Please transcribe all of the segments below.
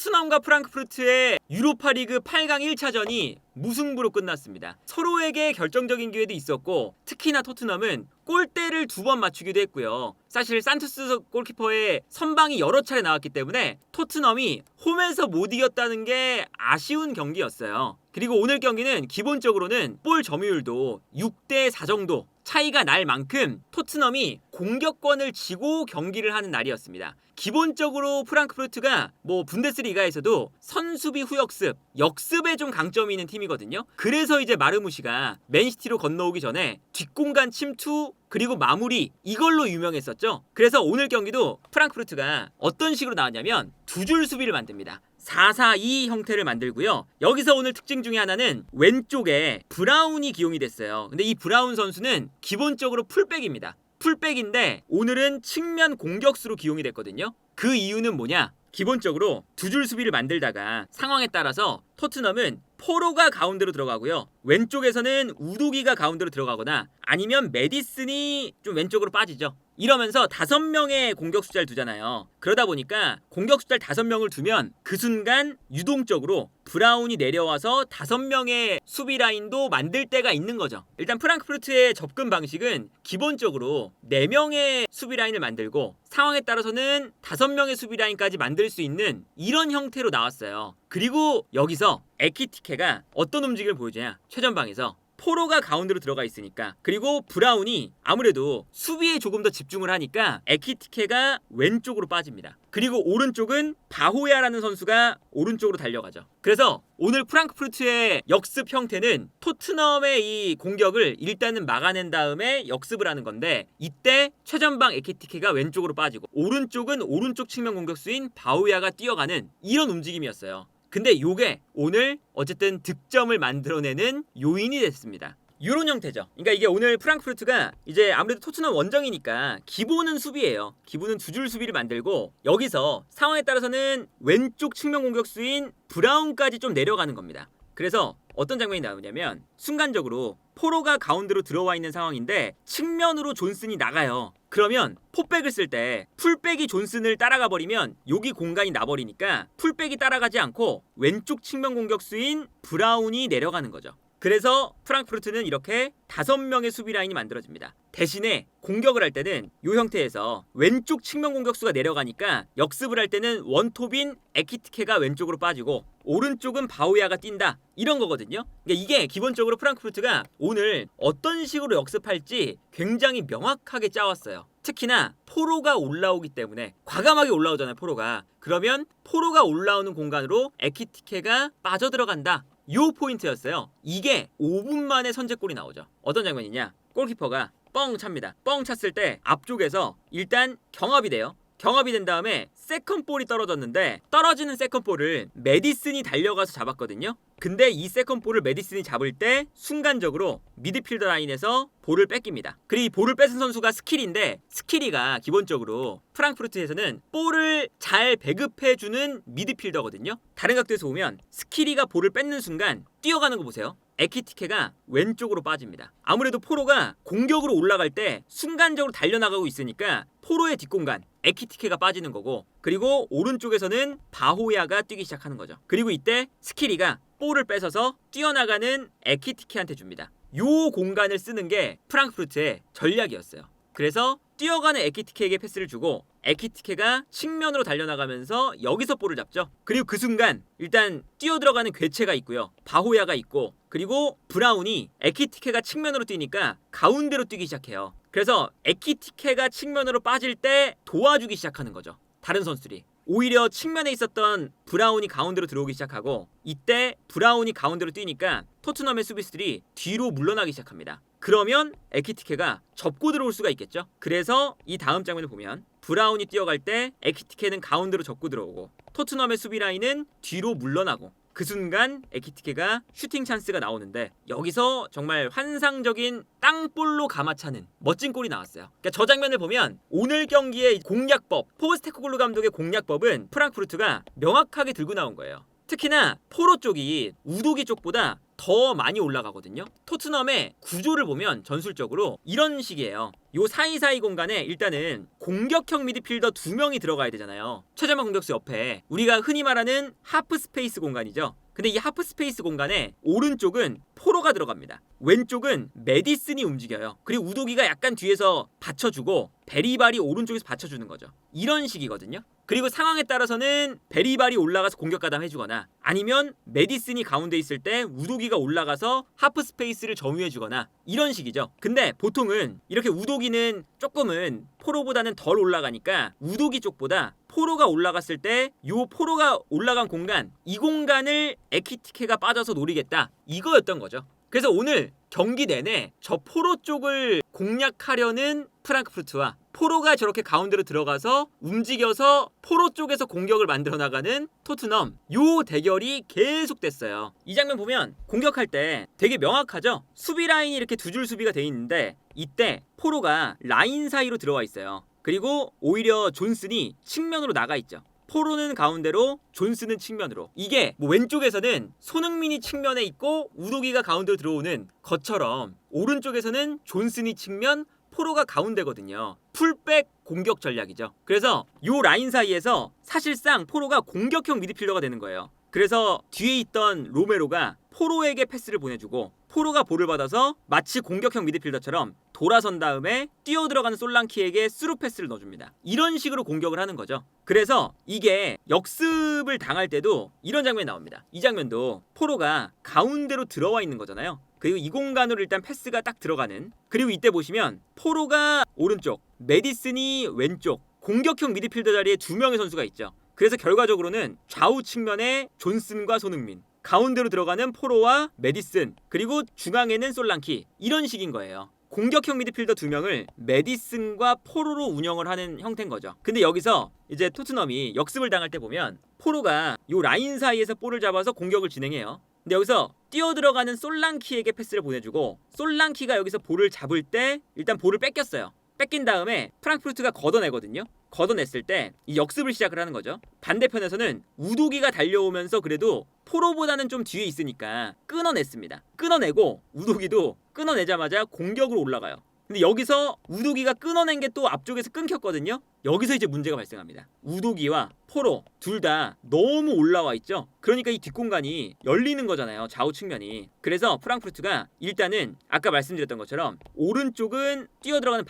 토트넘과 프랑크푸르트의 유로파리그 8강 1차전이 무승부로 끝났습니다. 서로에게 결정적인 기회도 있었고 특히나 토트넘은 골대를 2번 맞추기도 했고요. 사실 산토스 골키퍼의 선방이 여러 차례 나왔기 때문에 토트넘이 홈에서 못 이겼다는 게 아쉬운 경기였어요. 그리고 오늘 경기는 기본적으로는 볼 점유율도 6대4 정도 차이가 날 만큼 토트넘이 공격권을 쥐고 경기를 하는 날이었습니다. 기본적으로 프랑크푸르트가 분데스리가에서도 선수비 후역습, 역습에 좀 강점이 있는 팀이거든요. 그래서 이제 마르무시가 맨시티로 건너오기 전에 뒷공간 침투 그리고 마무리 이걸로 유명했었죠. 그래서 오늘 경기도 프랑크푸르트가 어떤 식으로 나왔냐면 두 줄 수비를 만듭니다. 4-4-2 형태를 만들고요. 여기서 오늘 특징 중에 하나는 왼쪽에 브라운이 기용이 됐어요. 근데 이 브라운 선수는 기본적으로 풀백입니다. 풀백인데 오늘은 측면 공격수로 기용이 됐거든요. 그 이유는 뭐냐? 기본적으로 두 줄 수비를 만들다가 상황에 따라서 토트넘은 포로가 가운데로 들어가고요. 왼쪽에서는 우도기가 가운데로 들어가거나 아니면 메디슨이 좀 왼쪽으로 빠지죠. 이러면서 5명의 공격수자를 두잖아요. 그러다 보니까 공격수자를 5명을 두면 그 순간 유동적으로 브라운이 내려와서 5명의 수비 라인도 만들 때가 있는 거죠. 일단 프랑크푸르트의 접근 방식은 기본적으로 4명의 수비 라인을 만들고 상황에 따라서는 5명의 수비 라인까지 만들 수 있는 이런 형태로 나왔어요. 그리고 여기서 에키티케가 어떤 움직임을 보여주냐? 최전방에서 포로가 가운데로 들어가 있으니까 그리고 브라운이 아무래도 수비에 조금 더 집중을 하니까 에키티케가 왼쪽으로 빠집니다. 그리고 오른쪽은 바호야라는 선수가 오른쪽으로 달려가죠. 그래서 오늘 프랑크푸르트의 역습 형태는 토트넘의 이 공격을 일단은 막아낸 다음에 역습을 하는 건데 이때 최전방 에키티케가 왼쪽으로 빠지고 오른쪽은 오른쪽 측면 공격수인 바호야가 뛰어가는 이런 움직임이었어요. 근데 요게 오늘 어쨌든 득점을 만들어내는 요인이 됐습니다. 요런 형태죠. 그러니까 이게 오늘 프랑크푸르트가 이제 아무래도 토트넘 원정이니까 기본은 수비예요. 기본은 두 줄 수비를 만들고 여기서 상황에 따라서는 왼쪽 측면 공격수인 브라운까지 좀 내려가는 겁니다. 그래서 어떤 장면이 나오냐면 순간적으로 포로가 가운데로 들어와 있는 상황인데 측면으로 존슨이 나가요. 그러면 포백을 쓸 때 풀백이 존슨을 따라가 버리면 여기 공간이 나버리니까 풀백이 따라가지 않고 왼쪽 측면 공격수인 브라운이 내려가는 거죠. 그래서 프랑크푸르트는 이렇게 5명의 수비 라인이 만들어집니다. 대신에 공격을 할 때는 이 형태에서 왼쪽 측면 공격수가 내려가니까 역습을 할 때는 원톱인 에키티케가 왼쪽으로 빠지고 오른쪽은 바우야가 뛴다 이런 거거든요. 그러니까 이게 기본적으로 프랑크푸르트가 오늘 어떤 식으로 역습할지 굉장히 명확하게 짜왔어요. 특히나 포로가 올라오기 때문에 과감하게 올라오잖아요. 포로가. 그러면 포로가 올라오는 공간으로 에키티케가 빠져들어간다. 요 포인트였어요. 이게 5분 만에 선제골이 나오죠. 어떤 장면이냐? 골키퍼가 뻥 찹니다. 뻥 찼을 때 앞쪽에서 일단 경합이 돼요. 경합이 된 다음에 세컨볼이 떨어졌는데 떨어지는 세컨볼을 메디슨이 달려가서 잡았거든요. 근데 이 세컨볼을 메디슨이 잡을 때 순간적으로 미드필더 라인에서 볼을 뺏깁니다. 그리고 이 볼을 뺏은 선수가 스키리인데 스키리가 기본적으로 프랑크푸르트에서는 볼을 잘 배급해주는 미드필더거든요. 다른 각도에서 보면 스키리가 볼을 뺏는 순간 뛰어가는 거 보세요. 에키티케가 왼쪽으로 빠집니다. 아무래도 포로가 공격으로 올라갈 때 순간적으로 달려나가고 있으니까 포로의 뒷공간 에키티케가 빠지는 거고 그리고 오른쪽에서는 바호야가 뛰기 시작하는 거죠. 그리고 이때 스키리가 볼을 뺏어서 뛰어나가는 에키티케한테 줍니다. 요 공간을 쓰는 게 프랑크푸르트의 전략이었어요. 그래서 뛰어가는 에키티케에게 패스를 주고 에키티케가 측면으로 달려나가면서 여기서 볼을 잡죠. 그리고 그 순간 일단 뛰어들어가는 괴체가 있고요. 바호야가 있고 그리고 브라운이 에키티케가 측면으로 뛰니까 가운데로 뛰기 시작해요. 그래서 에키티케가 측면으로 빠질 때 도와주기 시작하는 거죠. 다른 선수들이. 오히려 측면에 있었던 브라운이 가운데로 들어오기 시작하고 이때 브라운이 가운데로 뛰니까 토트넘의 수비수들이 뒤로 물러나기 시작합니다. 그러면 에키티케가 접고 들어올 수가 있겠죠. 그래서 이 다음 장면을 보면 브라운이 뛰어갈 때 에키티케는 가운데로 접고 들어오고 토트넘의 수비 라인은 뒤로 물러나고 그 순간 에키티케가 슈팅 찬스가 나오는데 여기서 정말 환상적인 땅볼로 감아차는 멋진 골이 나왔어요. 그러니까 저 장면을 보면 오늘 경기의 공략법, 포스테코글루 감독의 공략법은 프랑크푸르트가 명확하게 들고 나온 거예요. 특히나 포로 쪽이 우도기 쪽보다 더 많이 올라가거든요. 토트넘의 구조를 보면 전술적으로 이런 식이에요. 요 사이사이 공간에 일단은 공격형 미드필더 2명이 들어가야 되잖아요. 최전방 공격수 옆에 우리가 흔히 말하는 하프 스페이스 공간이죠. 근데 이 하프 스페이스 공간에 오른쪽은 포로가 들어갑니다. 왼쪽은 메디슨이 움직여요. 그리고 우도기가 약간 뒤에서 받쳐주고 베리발이 오른쪽에서 받쳐주는 거죠. 이런 식이거든요. 그리고 상황에 따라서는 베리발이 올라가서 공격 가담해주거나 아니면 메디슨이 가운데 있을 때 우도기가 올라가서 하프 스페이스를 점유해주거나 이런 식이죠. 근데 보통은 이렇게 우도기는 조금은 포로보다는 덜 올라가니까 우도기 쪽보다 포로가 올라갔을 때 요 포로가 올라간 공간, 이 공간을 에키티케가 빠져서 노리겠다, 이거였던 거죠. 그래서 오늘 경기 내내 저 포로 쪽을 공략하려는 프랑크푸르트와 포로가 저렇게 가운데로 들어가서 움직여서 포로 쪽에서 공격을 만들어 나가는 토트넘, 요 대결이 계속됐어요. 이 장면 보면 공격할 때 되게 명확하죠. 수비 라인이 이렇게 두 줄 수비가 돼 있는데 이때 포로가 라인 사이로 들어와 있어요. 그리고 오히려 존슨이 측면으로 나가 있죠. 포로는 가운데로, 존슨은 측면으로. 이게 뭐 왼쪽에서는 손흥민이 측면에 있고 우도기가 가운데로 들어오는 것처럼 오른쪽에서는 존슨이 측면, 포로가 가운데거든요. 풀백 공격 전략이죠. 그래서 요 라인 사이에서 사실상 포로가 공격형 미드필더가 되는 거예요. 그래서 뒤에 있던 로메로가 포로에게 패스를 보내주고 포로가 볼을 받아서 마치 공격형 미드필더처럼 돌아선 다음에 뛰어들어가는 솔랑키에게 스루 패스를 넣어줍니다. 이런 식으로 공격을 하는 거죠. 그래서 이게 역습을 당할 때도 이런 장면이 나옵니다. 이 장면도 포로가 가운데로 들어와 있는 거잖아요. 그리고 이 공간으로 일단 패스가 딱 들어가는, 그리고 이때 보시면 포로가 오른쪽, 메디슨이 왼쪽, 공격형 미드필더 자리에 2명의 선수가 있죠. 그래서 결과적으로는 좌우 측면에 존슨과 손흥민, 가운데로 들어가는 포로와 메디슨, 그리고 중앙에는 솔랑키, 이런 식인 거예요. 공격형 미드필더 2명을 메디슨과 포로로 운영을 하는 형태인 거죠. 근데 여기서 이제 토트넘이 역습을 당할 때 보면 포로가 요 라인 사이에서 볼을 잡아서 공격을 진행해요. 근데 여기서 뛰어들어가는 솔랑키에게 패스를 보내주고 솔랑키가 여기서 볼을 잡을 때 일단 볼을 뺏겼어요. 뺏긴 다음에 프랑크푸르트가 걷어내거든요. 걷어냈을 때 이 역습을 시작을 하는 거죠. 반대편에서는 우도기가 달려오면서 그래도 포로보다는 좀 뒤에 있으니까 끊어냈습니다. 끊어내고 우도기도 끊어내자마자 공격으로 올라가요. 근데 여기서 우도기가 끊어낸 게 또 앞쪽에서 끊겼거든요. 여기서 이제 문제가 발생합니다. 우도기와 포로 둘 다 너무 올라와 있죠. 그러니까 이 뒷공간이 열리는 거잖아요. 좌우 측면이. 그래서 프랑크푸르트가 일단은 아까 말씀드렸던 것처럼 오른쪽은 뛰어들어가는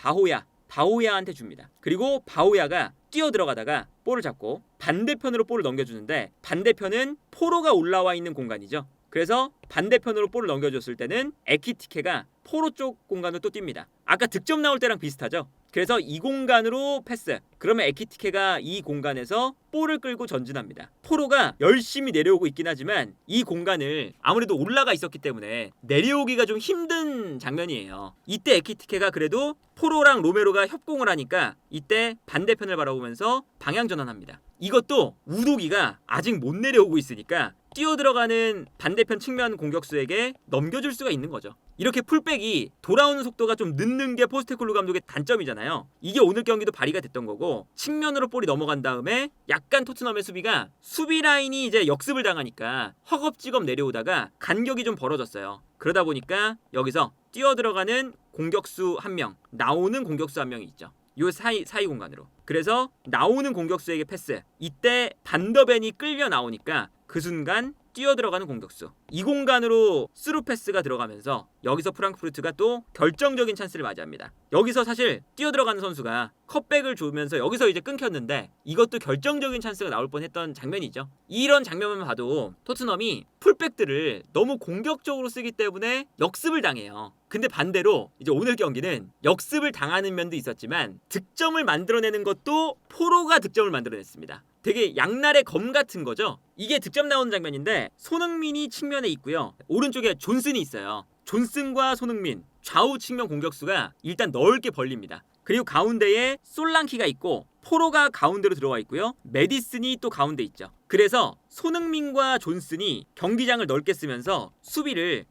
바호야한테 줍니다. 그리고 바호야가 뛰어들어가다가 볼을 잡고 반대편으로 볼을 넘겨주는데 반대편은 포로가 올라와 있는 공간이죠. 그래서 반대편으로 볼을 넘겨줬을 때는 에키티케가 포로 쪽 공간으로 또 뜁니다. 아까 득점 나올 때랑 비슷하죠. 그래서 이 공간으로 패스. 그러면 에키티케가 이 공간에서 볼을 끌고 전진합니다. 포로가 열심히 내려오고 있긴 하지만 이 공간을 아무래도 올라가 있었기 때문에 내려오기가 좀 힘든 장면이에요. 이때 에키티케가 그래도 포로랑 로메로가 협공을 하니까 이때 반대편을 바라보면서 방향 전환합니다. 이것도 우도기가 아직 못 내려오고 있으니까 뛰어들어가는 반대편 측면 공격수에게 넘겨줄 수가 있는 거죠. 이렇게 풀백이 돌아오는 속도가 좀 늦는 게 포스테콜루 감독의 단점이잖아요. 이게 오늘 경기도 발휘가 됐던 거고 측면으로 볼이 넘어간 다음에 약간 토트넘의 수비가 수비 라인이 이제 역습을 당하니까 허겁지겁 내려오다가 간격이 좀 벌어졌어요. 그러다 보니까 여기서 뛰어들어가는 공격수 1명, 나오는 공격수 1명이 있죠. 요 사이 공간으로. 그래서 나오는 공격수에게 패스. 이때 반더벤이 끌려 나오니까 그 순간 뛰어들어가는 공격수. 이 공간으로 스루 패스가 들어가면서 여기서 프랑크푸르트가 또 결정적인 찬스를 맞이합니다. 여기서 사실 뛰어들어가는 선수가 컷백을 주면서 여기서 이제 끊겼는데 이것도 결정적인 찬스가 나올 뻔했던 장면이죠. 이런 장면만 봐도 토트넘이 풀백들을 너무 공격적으로 쓰기 때문에 역습을 당해요. 근데 반대로 이제 오늘 경기는 역습을 당하는 면도 있었지만 득점을 만들어내는 것도 포로가 득점을 만들어냈습니다. 되게 양날의 검 같은 거죠. 이게 득점 나오는 장면인데 손흥민이 측면에 있고요. 오른쪽에 존슨이 있어요. 존슨과 손흥민 좌우 측면 공격수가 일단 넓게 벌립니다. 그리고 가운데에 솔랑키가 있고 포로가 가운데로 들어와 있고요. 메디슨이 또 가운데 있죠. 그래서 손흥민과 존슨이 경기장을 넓게 쓰면서 수비를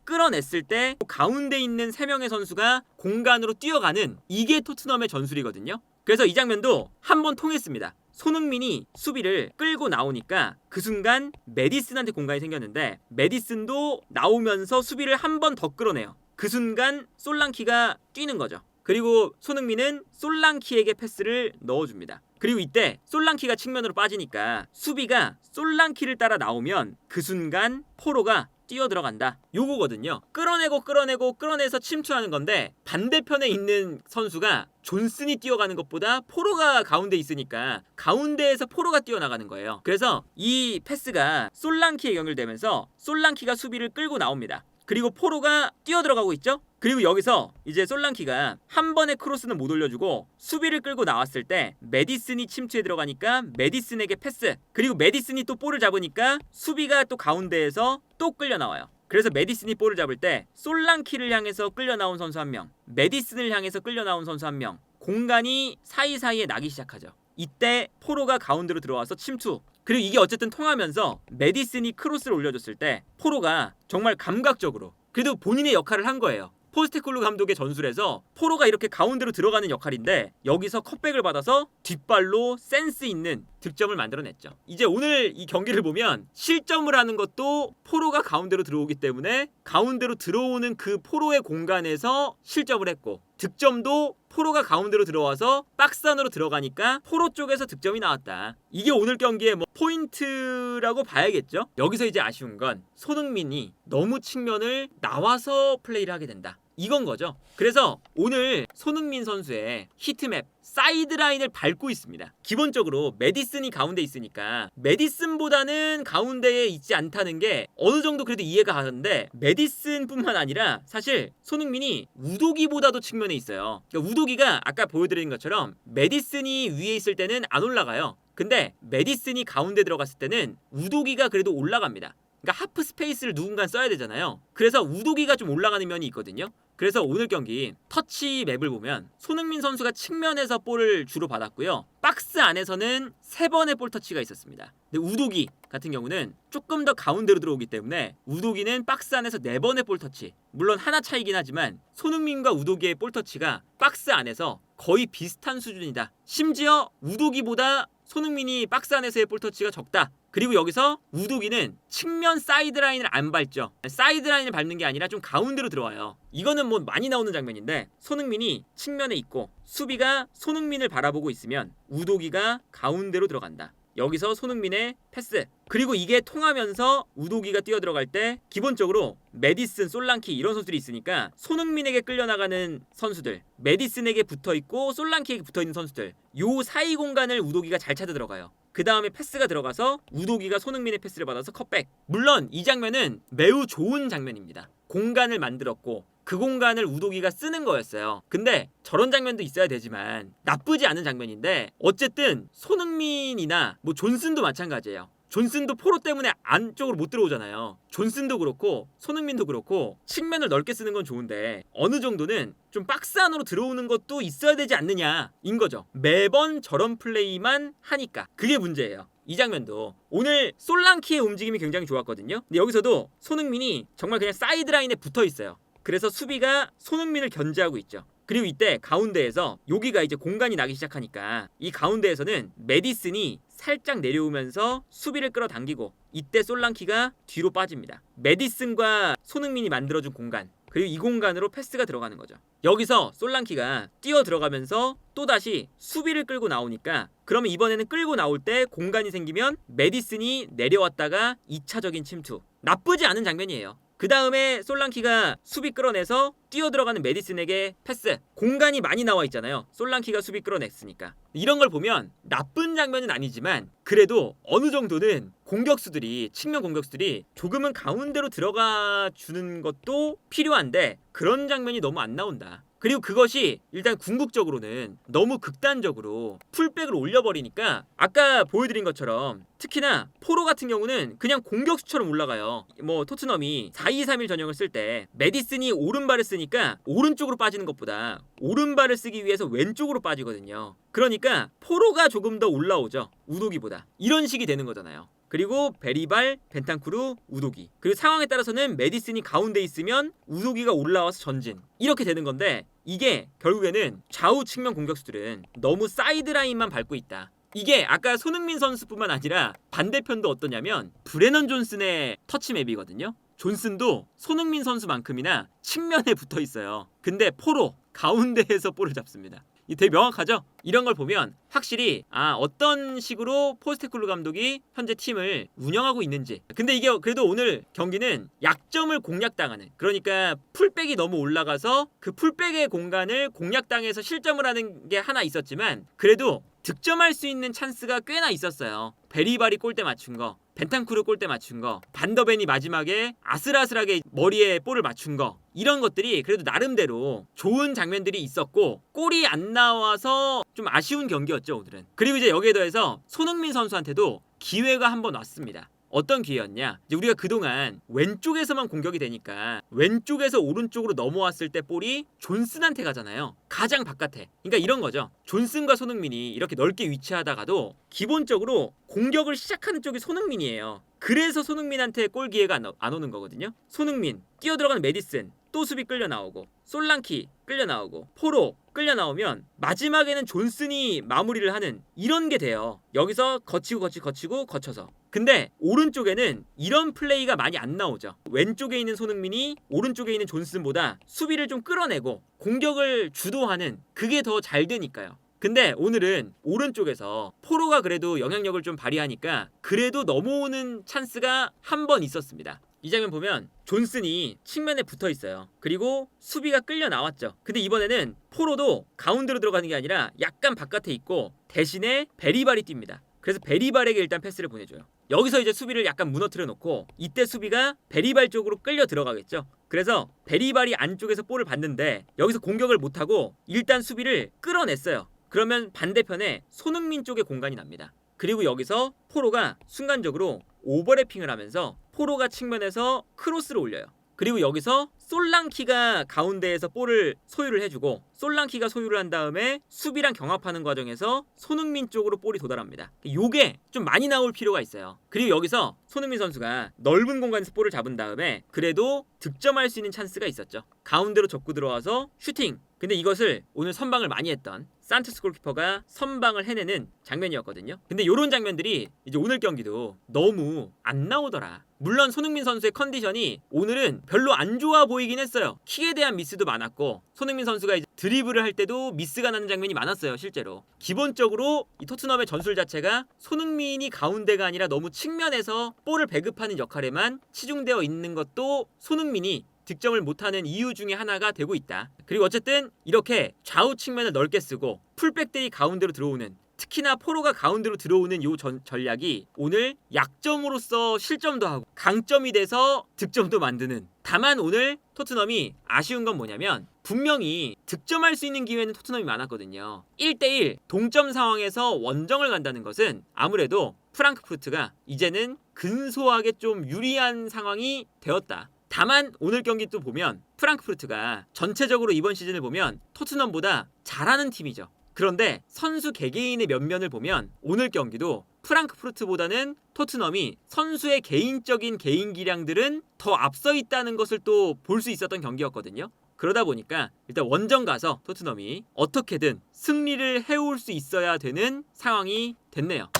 끌어냈을 때 가운데 있는 3명의 선수가 공간으로 뛰어가는 이게 토트넘의 전술이거든요. 그래서 이 장면도 한번 통했습니다. 손흥민이 수비를 끌고 나오니까 그 순간 메디슨한테 공간이 생겼는데 메디슨도 나오면서 수비를 한 번 더 끌어내요. 그 순간 솔랑키가 뛰는 거죠. 그리고 손흥민은 솔랑키에게 패스를 넣어줍니다. 그리고 이때 솔랑키가 측면으로 빠지니까 수비가 솔랑키를 따라 나오면 그 순간 포로가 뛰어 들어간다. 요거거든요. 끌어내서 침투하는 건데 반대편에 있는 선수가 존슨이 뛰어가는 것보다 포로가 가운데 있으니까 가운데에서 포로가 뛰어나가는 거예요. 그래서 이 패스가 솔랑키에 연결되면서 솔랑키가 수비를 끌고 나옵니다. 그리고 포로가 뛰어들어가고 있죠. 그리고 여기서 이제 솔랑키가 한 번의 크로스는 못 올려주고 수비를 끌고 나왔을 때 메디슨이 침투에 들어가니까 메디슨에게 패스, 그리고 메디슨이 또 볼을 잡으니까 수비가 또 가운데에서 또 끌려 나와요. 그래서 메디슨이 볼을 잡을 때 솔랑키를 향해서 끌려 나온 선수 한 명, 메디슨을 향해서 끌려 나온 선수 한 명, 공간이 사이사이에 나기 시작하죠. 이때 포로가 가운데로 들어와서 침투. 그리고 이게 어쨌든 통하면서 메디슨이 크로스를 올려줬을 때 포로가 정말 감각적으로 그래도 본인의 역할을 한 거예요. 포스테콜루 감독의 전술에서 포로가 이렇게 가운데로 들어가는 역할인데 여기서 컷백을 받아서 뒷발로 센스 있는 득점을 만들어냈죠. 이제 오늘 이 경기를 보면 실점을 하는 것도 포로가 가운데로 들어오기 때문에 가운데로 들어오는 그 포로의 공간에서 실점을 했고, 득점도 포로가 가운데로 들어와서 박스 안으로 들어가니까 포로 쪽에서 득점이 나왔다. 이게 오늘 경기의 포인트라고 봐야겠죠. 여기서 이제 아쉬운 건 손흥민이 너무 측면을 나와서 플레이를 하게 된다. 이건 거죠. 그래서 오늘 손흥민 선수의 히트맵 사이드라인을 밟고 있습니다. 기본적으로 메디슨이 가운데 있으니까 메디슨보다는 가운데에 있지 않다는 게 어느 정도 그래도 이해가 가는데, 메디슨뿐만 아니라 사실 손흥민이 우도기보다도 측면에 있어요. 그러니까 우도기가 아까 보여드린 것처럼 메디슨이 위에 있을 때는 안 올라가요. 근데 메디슨이 가운데 들어갔을 때는 우도기가 그래도 올라갑니다. 그러니까 하프 스페이스를 누군가 써야 되잖아요. 그래서 우도기가 좀 올라가는 면이 있거든요. 그래서 오늘 경기 터치 맵을 보면 손흥민 선수가 측면에서 볼을 주로 받았고요. 박스 안에서는 3번의 볼 터치가 있었습니다. 근데 우도기 같은 경우는 조금 더 가운데로 들어오기 때문에 우도기는 박스 안에서 4번의 볼 터치. 물론 하나 차이긴 하지만 손흥민과 우도기의 볼 터치가 박스 안에서 거의 비슷한 수준이다. 심지어 우도기보다 손흥민이 박스 안에서의 볼 터치가 적다. 그리고 여기서 우도기는 측면 사이드라인을 안 밟죠. 사이드라인을 밟는 게 아니라 좀 가운데로 들어와요. 이거는 많이 나오는 장면인데, 손흥민이 측면에 있고 수비가 손흥민을 바라보고 있으면 우도기가 가운데로 들어간다. 여기서 손흥민의 패스, 그리고 이게 통하면서 우도기가 뛰어들어갈 때 기본적으로 메디슨, 솔랑키 이런 선수들이 있으니까 손흥민에게 끌려나가는 선수들, 메디슨에게 붙어있고 솔랑키에게 붙어있는 선수들, 요 사이 공간을 우도기가 잘 찾아 들어가요. 그 다음에 패스가 들어가서 우도기가 손흥민의 패스를 받아서 컷백. 물론 이 장면은 매우 좋은 장면입니다. 공간을 만들었고 그 공간을 우도기가 쓰는 거였어요. 근데 저런 장면도 있어야 되지만 나쁘지 않은 장면인데, 어쨌든 손흥민이나 존슨도 마찬가지예요. 존슨도 포로 때문에 안쪽으로 못 들어오잖아요. 존슨도 그렇고 손흥민도 그렇고 측면을 넓게 쓰는 건 좋은데 어느 정도는 좀 박스 안으로 들어오는 것도 있어야 되지 않느냐인 거죠. 매번 저런 플레이만 하니까 그게 문제예요. 이 장면도 오늘 솔랑키의 움직임이 굉장히 좋았거든요. 근데 여기서도 손흥민이 정말 그냥 사이드라인에 붙어 있어요. 그래서 수비가 손흥민을 견제하고 있죠. 그리고 이때 가운데에서 여기가 이제 공간이 나기 시작하니까 이 가운데에서는 메디슨이 살짝 내려오면서 수비를 끌어당기고 이때 솔랑키가 뒤로 빠집니다. 메디슨과 손흥민이 만들어준 공간, 그리고 이 공간으로 패스가 들어가는 거죠. 여기서 솔랑키가 뛰어 들어가면서 또다시 수비를 끌고 나오니까, 그러면 이번에는 끌고 나올 때 공간이 생기면 메디슨이 내려왔다가 2차적인 침투. 나쁘지 않은 장면이에요. 그 다음에 솔랑키가 수비 끌어내서 뛰어들어가는 메디슨에게 패스. 공간이 많이 나와 있잖아요. 솔랑키가 수비 끌어냈으니까. 이런 걸 보면 나쁜 장면은 아니지만 그래도 어느 정도는 공격수들이, 측면 공격수들이 조금은 가운데로 들어가 주는 것도 필요한데 그런 장면이 너무 안 나온다. 그리고 그것이 일단 궁극적으로는 너무 극단적으로 풀백을 올려버리니까 아까 보여드린 것처럼 특히나 포로 같은 경우는 그냥 공격수처럼 올라가요. 토트넘이 4-2-3-1 전형을 쓸 때 메디슨이 오른발을 쓰니까 오른쪽으로 빠지는 것보다 오른발을 쓰기 위해서 왼쪽으로 빠지거든요. 그러니까 포로가 조금 더 올라오죠. 우도기보다. 이런 식이 되는 거잖아요. 그리고 베리발, 벤탄쿠르, 우도기. 그리고 상황에 따라서는 메디슨이 가운데 있으면 우도기가 올라와서 전진. 이렇게 되는 건데 이게 결국에는 좌우 측면 공격수들은 너무 사이드라인만 밟고 있다. 이게 아까 손흥민 선수뿐만 아니라 반대편도 어떠냐면 브레넌 존슨의 터치 맵이거든요. 존슨도 손흥민 선수만큼이나 측면에 붙어 있어요. 근데 포로 가운데에서 볼을 잡습니다. 이 되게 명확하죠? 이런 걸 보면 확실히 어떤 식으로 포스테클로 감독이 현재 팀을 운영하고 있는지. 근데 이게 그래도 오늘 경기는 약점을 공략당하는, 그러니까 풀백이 너무 올라가서 그 풀백의 공간을 공략당해서 실점을 하는 게 하나 있었지만 그래도 득점할 수 있는 찬스가 꽤나 있었어요. 베리바리 골대 맞춘 거, 벤탄쿠르 골대 맞춘 거, 반더벤이 마지막에 아슬아슬하게 머리에 볼을 맞춘 거, 이런 것들이 그래도 나름대로 좋은 장면들이 있었고 골이 안 나와서 좀 아쉬운 경기였죠 오늘은. 그리고 이제 여기에 더해서 손흥민 선수한테도 기회가 한 번 왔습니다. 어떤 기회였냐? 이제 우리가 그동안 왼쪽에서만 공격이 되니까 왼쪽에서 오른쪽으로 넘어왔을 때 볼이 존슨한테 가잖아요. 가장 바깥에. 그러니까 이런 거죠. 존슨과 손흥민이 이렇게 넓게 위치하다가도 기본적으로 공격을 시작하는 쪽이 손흥민이에요. 그래서 손흥민한테 골 기회가 안 오는 거거든요. 손흥민, 뛰어들어가는 메디슨, 또 수비 끌려 나오고, 솔랑키 끌려 나오고, 포로 끌려 나오면 마지막에는 존슨이 마무리를 하는 이런 게 돼요. 여기서 거쳐서. 근데 오른쪽에는 이런 플레이가 많이 안 나오죠. 왼쪽에 있는 손흥민이 오른쪽에 있는 존슨보다 수비를 좀 끌어내고 공격을 주도하는, 그게 더 잘 되니까요. 근데 오늘은 오른쪽에서 포로가 그래도 영향력을 좀 발휘하니까 그래도 넘어오는 찬스가 한 번 있었습니다. 이 장면 보면 존슨이 측면에 붙어 있어요. 그리고 수비가 끌려 나왔죠. 근데 이번에는 포로도 가운데로 들어가는 게 아니라 약간 바깥에 있고 대신에 베리발이 뜁니다. 그래서 베리발에게 일단 패스를 보내줘요. 여기서 이제 수비를 약간 무너뜨려 놓고 이때 수비가 베리발 쪽으로 끌려 들어가겠죠. 그래서 베리발이 안쪽에서 볼을 받는데 여기서 공격을 못하고 일단 수비를 끌어냈어요. 그러면 반대편에 손흥민 쪽에 공간이 납니다. 그리고 여기서 포로가 순간적으로 오버래핑을 하면서 포로가 측면에서 크로스를 올려요. 그리고 여기서 솔랑키가 가운데에서 볼을 소유를 해주고, 솔랑키가 소유를 한 다음에 수비랑 경합하는 과정에서 손흥민 쪽으로 볼이 도달합니다. 요게 좀 많이 나올 필요가 있어요. 그리고 여기서 손흥민 선수가 넓은 공간에서 볼을 잡은 다음에 그래도 득점할 수 있는 찬스가 있었죠. 가운데로 접고 들어와서 슈팅. 근데 이것을 오늘 선방을 많이 했던 산토스 골키퍼가 선방을 해내는 장면이었거든요. 근데 이런 장면들이 이제 오늘 경기도 너무 안 나오더라. 물론 손흥민 선수의 컨디션이 오늘은 별로 안 좋아 보이긴 했어요. 킥에 대한 미스도 많았고 손흥민 선수가 이제 드리블을 할 때도 미스가 나는 장면이 많았어요. 실제로 기본적으로 이 토트넘의 전술 자체가 손흥민이 가운데가 아니라 너무 측면에서 볼을 배급하는 역할에만 치중되어 있는 것도 손흥민이 득점을 못하는 이유 중에 하나가 되고 있다. 그리고 어쨌든 이렇게 좌우 측면을 넓게 쓰고 풀백들이 가운데로 들어오는, 특히나 포로가 가운데로 들어오는 요 전략이 오늘 약점으로서 실점도 하고 강점이 돼서 득점도 만드는. 다만 오늘 토트넘이 아쉬운 건 뭐냐면 분명히 득점할 수 있는 기회는 토트넘이 많았거든요. 1대1 동점 상황에서 원정을 간다는 것은 아무래도 프랑크푸르트가 이제는 근소하게 좀 유리한 상황이 되었다. 다만 오늘 경기 또 보면 프랑크푸르트가 전체적으로 이번 시즌을 보면 토트넘보다 잘하는 팀이죠. 그런데 선수 개개인의 면면을 보면 오늘 경기도 프랑크푸르트보다는 토트넘이 선수의 개인적인 개인 기량들은 더 앞서 있다는 것을 또 볼 수 있었던 경기였거든요. 그러다 보니까 일단 원정 가서 토트넘이 어떻게든 승리를 해올 수 있어야 되는 상황이 됐네요.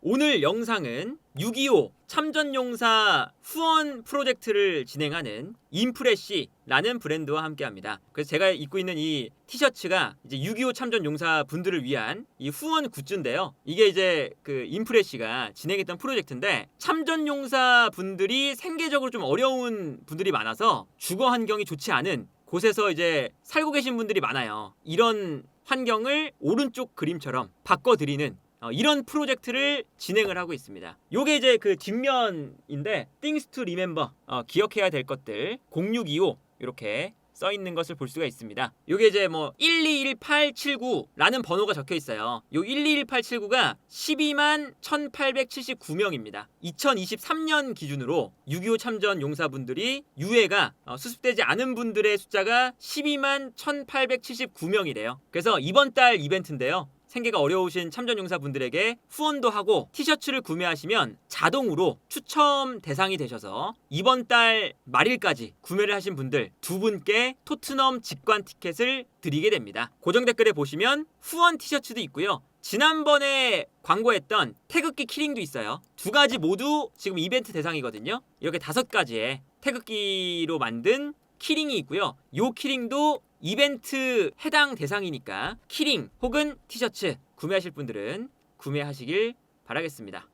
오늘 영상은 6.25 참전용사 후원 프로젝트를 진행하는 인프레시라는 브랜드와 함께합니다. 그래서 제가 입고 있는 이 티셔츠가 이제 6.25 참전용사 분들을 위한 이 후원 굿즈인데요. 이게 이제 그 인프레시가 진행했던 프로젝트인데 참전용사 분들이 생계적으로 좀 어려운 분들이 많아서 주거 환경이 좋지 않은 곳에서 이제 살고 계신 분들이 많아요. 이런 환경을 오른쪽 그림처럼 바꿔드리는 이런 프로젝트를 진행을 하고 있습니다. 요게 이제 그 뒷면인데 Things to Remember, 기억해야 될 것들 0625 이렇게 써 있는 것을 볼 수가 있습니다. 요게 이제 뭐 121879라는 번호가 적혀 있어요. 요 121879가 12만 1879명입니다. 2023년 기준으로 6.25 참전 용사분들이 유해가 수습되지 않은 분들의 숫자가 12만 1879명이래요. 그래서 이번 달 이벤트인데요. 생계가 어려우신 참전용사분들에게 후원도 하고 티셔츠를 구매하시면 자동으로 추첨 대상이 되셔서 이번 달 말일까지 구매를 하신 분들 2분께 토트넘 직관 티켓을 드리게 됩니다. 고정 댓글에 보시면 후원 티셔츠도 있고요. 지난번에 광고했던 태극기 키링도 있어요. 2가지 모두 지금 이벤트 대상이거든요. 이렇게 5가지의 태극기로 만든 키링이 있고요. 요 키링도 이벤트 해당 대상이니까 키링 혹은 티셔츠 구매하실 분들은 구매하시길 바라겠습니다.